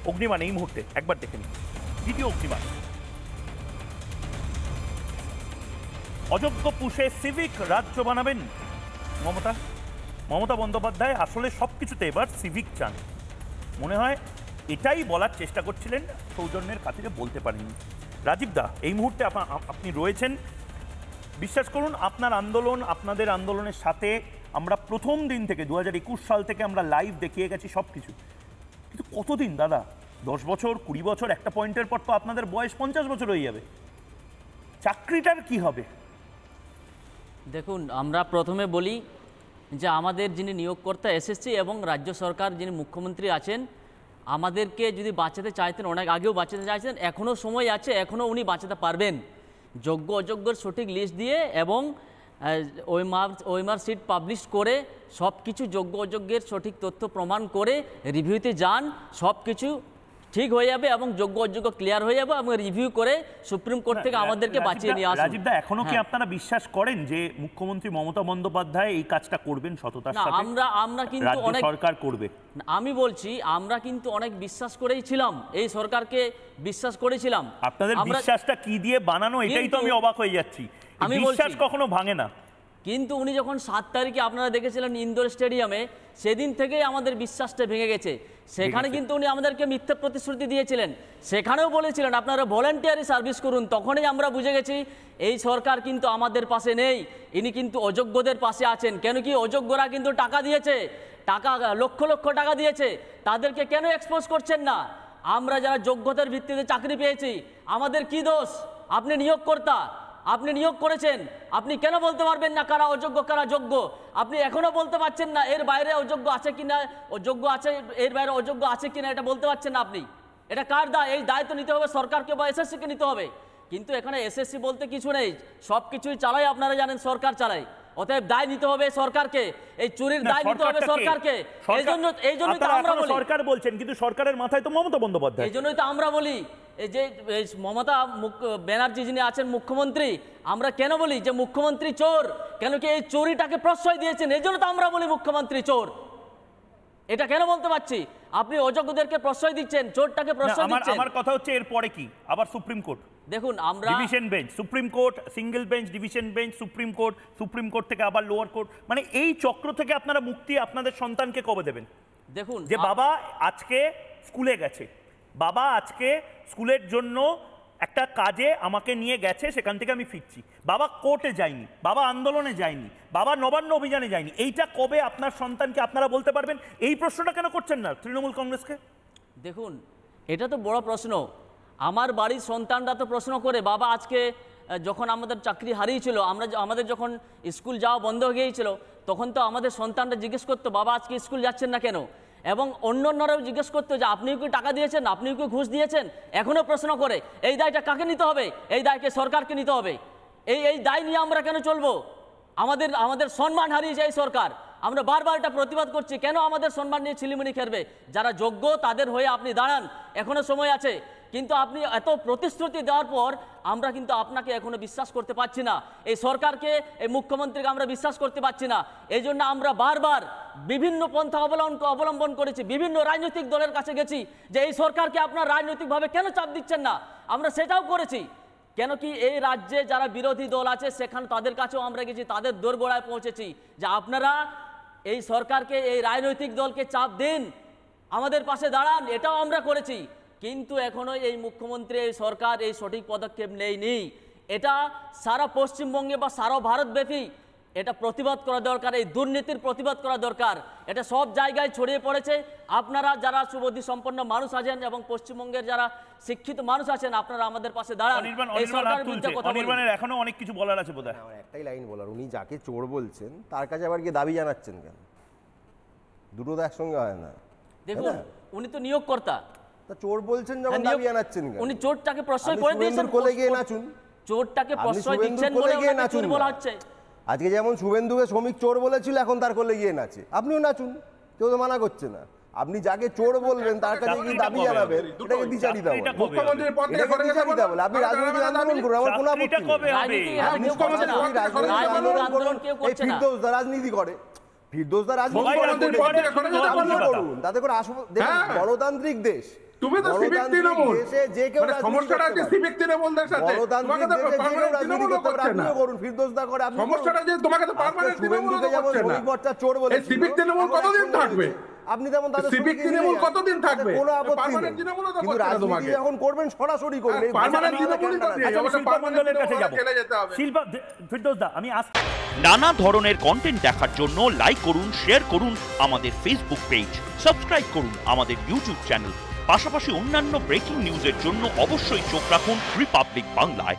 অগ্নিমান এই মুহূর্তে একবার দেখে নিন, দ্বিতীয় অগ্নিমান। অযোগ্য পুষে সিভিক রাজ্য বানাবেন মমতা বন্দ্যোপাধ্যায় আসলে সবকিছুতে এবার সিভিক চান। মনে হয় এটাই বলার চেষ্টা করছিলেন, সৌজন্যের খাতিরে বলতে পারেননি। রাজীব দা, এই মুহূর্তে আপনি রয়েছেন, বিশ্বাস করুন আপনার আন্দোলন, আপনাদের আন্দোলনের সাথে আমরা প্রথম দিন থেকে 2021 সাল থেকে আমরা লাইভ দেখিয়ে গেছি সব কিছু। কিন্তু কতদিন দাদা, 10 বছর 20 বছর, একটা পয়েন্টের পর তো আপনাদের বয়স 50 বছর হয়ে যাবে, চাকরিটার কি হবে? দেখুন, আমরা প্রথমে বলি যে আমাদের যিনি নিয়োগকর্তা এসএসসি এবং রাজ্য সরকার যিনি মুখ্যমন্ত্রী আছেন, আমাদেরকে যদি বাঁচাতে চাইতেন, অনেক আগেও বাঁচাতে চাইছেন, এখনও সময় আছে, এখনও উনি বাঁচাতে পারবেন। যোগ্য অযোগ্যর সঠিক লিস্ট দিয়ে এবং ওএমআর সিট পাবলিশ করে সব কিছু যোগ্য অযোগ্যের সঠিক তথ্য প্রমাণ করে রিভিউতে যান, সব কিছু ঠিক হয়ে যাবে এবং যোগ্য অযোগ্য ক্লিয়ার হয়ে যাবে এবং রিভিউ করে সুপ্রিম কোর্ট থেকে আমাদেরকে বাঁচিয়ে নিয়ে আসুন। রাজীব দা, এখনো কি আপনারা বিশ্বাস করেন যে মুখ্যমন্ত্রী মমতা বন্দ্যোপাধ্যায় এই কাজটা করবেন সততার সাথে? আমরা কিন্তু অনেক সরকার করবে, আমি বলছি আমরা কিন্তু অনেক বিশ্বাস করেই ছিলাম, এই সরকারকে বিশ্বাস করেছিলাম। আপনাদের বিশ্বাসটা কি দিয়ে বানানো, এটাই তো আমি অবাক হয়ে যাচ্ছি। আমি বিশ্বাস কখনো ভাঙে না। কিন্তু উনি যখন 7 তারিখে আপনারা দেখেছিলেন ইন্দোর স্টেডিয়ামে, সেদিন থেকেই আমাদের বিশ্বাসটা ভেঙে গেছে। সেখানে কিন্তু উনি আমাদেরকে মিথ্যা প্রতিশ্রুতি দিয়েছিলেন, সেখানেও বলেছিলেন আপনারা ভলেন্টিয়ারি সার্ভিস করুন। তখনই আমরা বুঝে গেছি এই সরকার কিন্তু আমাদের পাশে নেই, ইনি কিন্তু অযোগ্যদের পাশে আছেন। কেন কি, অযোগ্যরা কিন্তু টাকা দিয়েছে, লক্ষ লক্ষ টাকা দিয়েছে, তাদেরকে কেন এক্সপোজ করছেন না? আমরা যারা যোগ্যতার ভিত্তিতে চাকরি পেয়েছি, আমাদের কি দোষ? আপনি নিয়োগকর্তা, আপনি নিয়োগ করেছেন, আপনি কেন বলতে পারবেন না কারা অযোগ্য কারা যোগ্য? আপনি এখনো বলতে পারছেন না এর বাইরে অযোগ্য আছে কিনা, যোগ্য আছে, এর বাইরে অযোগ্য আছে কিনা, এটা বলতে পারছেন না আপনি। এটা কার দায়? এই দায় তো নিতে হবে সরকারকে বা এসএসসিকে নিতে হবে। কিন্তু এখানে এসএসসি বলতে কিছু নেই, সব কিছুই চালায়, আপনারা জানেন সরকার চালায়। অতএব দায় নিতে হবে সরকারকে, এই চুরির দায় নিতে হবে সরকারকে। এই জন্যই তো আমরা বলি, সরকার বলছেন কিন্তু সরকারের মাথায় তো মমতা বন্দ্যোপাধ্যায়। এই জন্যই তো আমরা বলি এই যে মমতা ব্যানার্জি যিনি আছেন মুখ্যমন্ত্রী, আমরা কেন বলি যে মুখ্যমন্ত্রী চোর? কেন কি এই চোরিটাকে প্রশ্রয় দিয়েছেন, এই জন্য তো আমরা বলি মুখ্যমন্ত্রী চোর। এটা কেন বলতে পারছি? আপনি অযোগ্যদেরকে প্রশ্রয় দিচ্ছেন, চোরটাকে প্রশ্রয় দিচ্ছেন। আমার কথা হচ্ছে এরপরে কি আবার সুপ্রিম কোর্ট? দেখুন, আমরা division bench, supreme court, single bench, division bench, supreme court থেকে আবার লোয়ার কোর্ট, মানে এই চক্র থেকে আপনারা মুক্তি আপনাদের সন্তানকে কবে দেবেন? দেখুন, যে বাবা আজকে স্কুলে গেছে, বাবা আজকে স্কুলের জন্য একটা কাজে আমাকে নিয়ে গেছে, সেখান থেকে আমি ফিরছি, বাবা কোর্টে যায়নি, বাবা আন্দোলনে যায়নি, বাবা নবান্ন অভিযানে যায়নি, এইটা কবে আপনার সন্তানকে আপনারা বলতে পারবেন? এই প্রশ্নটা কেন করছেন না তৃণমূল কংগ্রেসকে? দেখুন, এটা তো বড় প্রশ্ন। আমার বাড়ির সন্তানরা তো প্রশ্ন করে, বাবা আজকে যখন আমাদের চাকরি হারিয়েছিল, আমাদের যখন স্কুল যাওয়া বন্ধ হয়ে গিয়েছিল, তখন তো আমাদের সন্তানরা জিজ্ঞেস করতো বাবা আজকে স্কুল যাচ্ছেন না কেন? এবং অন্যান্যরাও জিজ্ঞেস করতো যে আপনিও কি টাকা দিয়েছেন, আপনিও কি ঘুষ দিয়েছেন? এখনও প্রশ্ন করে। এই দায়টা কাকে নিতে হবে? এই দায়কে সরকারকে নিতে হবে। এই দায় নিয়ে আমরা কেন চলবো? আমাদের সম্মান হারিয়েছে এই সরকার। আমরা বারবার এটা প্রতিবাদ করছি, কেন আমাদের সম্মান নিয়ে ছিলিমিনি খেলবে? যারা যোগ্য তাদের হয়ে আপনি দাঁড়ান, এখনো সময় আছে। কিন্তু আপনি এত প্রতিশ্রুতি দেওয়ার পর আমরা কিন্তু আপনাকে এখনো বিশ্বাস করতে পারছি না, এই সরকারকে, এই মুখ্যমন্ত্রীকে আমরা বিশ্বাস করতে পারছি না। এই জন্য আমরা বারবার বিভিন্ন পন্থা অবলম্বন করেছি, বিভিন্ন রাজনৈতিক দলের কাছে গেছি যে এই সরকারকে আপনার রাজনৈতিকভাবে কেন চাপ দিচ্ছেন না, আমরা সেটাও করেছি। কেন কি এই রাজ্যে যারা বিরোধী দল আছে সেখানে তাদের কাছেও আমরা গেছি, তাদের দোরগোড়ায় পৌঁছেছি যে আপনারা এই সরকারকে, এই রাজনৈতিক দলকে চাপ দিন, আমাদের পাশে দাঁড়ান, এটাও আমরা করেছি। কিন্তু এখনো এই মুখ্যমন্ত্রী, এই সরকার এই সঠিক পদক্ষেপ নেয়নি। এটা সারা পশ্চিমবঙ্গে বা সারা ভারতব্যাপী এটা প্রতিবাদ করা দরকার, এই দুর্নীতির প্রতিবাদ করা দরকার। এটা সব জায়গায় ছড়িয়ে পড়েছে। আপনারা যারা সুবুদ্ধি সম্পন্ন মানুষ আছেন এবং পশ্চিমবঙ্গের যারা শিক্ষিত মানুষ আছেন, আপনারা আমাদের পাশে দাঁড়ান। এই সরকারের বিরুদ্ধে কথা বলুন। এখনো অনেক কিছু বলার আছে বোধহয়। আমার একটাই লাইন বলার, উনি যাকে চোর বলছেন তার কাছে আবার গিয়ে দাবি জানাচ্ছেন কেন? দুটো তো একসঙ্গে হয় না। দেখুন, উনি তো নিয়োগকর্তা, চোর বলছেন যখন দাবি জানাচ্ছেন কেন? উনি চোরটাকে প্রশ্রয় করে দিয়েছেন, কোলে গিয়ে নাচুন। চোরটাকে প্রশ্রয় দিচ্ছেন বলে ওনাকে চোর বলা হচ্ছে। আজকে যেমন শুভেন্দুকে শ্রমিক চোর বলেছিল, এখন তার কোলে গিয়ে নাচে। আপনিও নাচুন, কেউ তো মানা করছে না। আপনি যাকে চোর বলবেন তার কাছে কি দাবি জানাবেন, এটাকে দ্বিচারিতা বলে। মুখ্যমন্ত্রীর পদ থেকে সরে গেছে বলে আপনি রাজনৈতিক আন্দোলন করুন, আমার কোনো আপত্তি নেই। মুখ্যমন্ত্রী রাজনৈতিক আন্দোলন করুন, এই ফিরদৌসদা রাজনীতি করে, ফিরদৌসদা রাজনীতি করুন, তাতে করে গণতান্ত্রিক দেশ, তুমি তো সিভিক তৃণমূল, যে কেউ মানে সমস্যাটা আছে সিভিক তৃণমূলদের সাথে, তোমাকে তো পার্মানেন্ট তৃণমূল করছে না। সমস্যাটা যে তোমাকে তো পার্মানেন্ট তৃণমূল করছে না। এই সিভিক তৃণমূল কতদিন থাকবে? আপনি যেমন তাদের সিভিক তৃণমূল কতদিন থাকবে? কোনো আপত্তি পার্মানেন্ট নেই, তৃণমূল তো কিন্তু করছে না রাজনীতি তোমাকে। যখন করবেন সরাসরি করবেন। পার্মানেন্ট তৃণমূলই তো নেই, আচ্ছা, আমাকে শিল্পা পার্মানেন্ট মণ্ডলের কাছে যাব। চলে যেতে হবে। শিল্পা ফিরদৌস দা, আমি নানা ধরনের কন্টেন্ট দেখার জন্য লাইক করুন, শেয়ার করুন আমাদের ফেসবুক পেজ, সাবস্ক্রাইব করুন আমাদের ইউটিউব চ্যানেল। পাশাপাশি অন্যান্য ব্রেকিং নিউজের জন্য অবশ্যই চোখ রাখুন রিপাবলিক বাংলায়।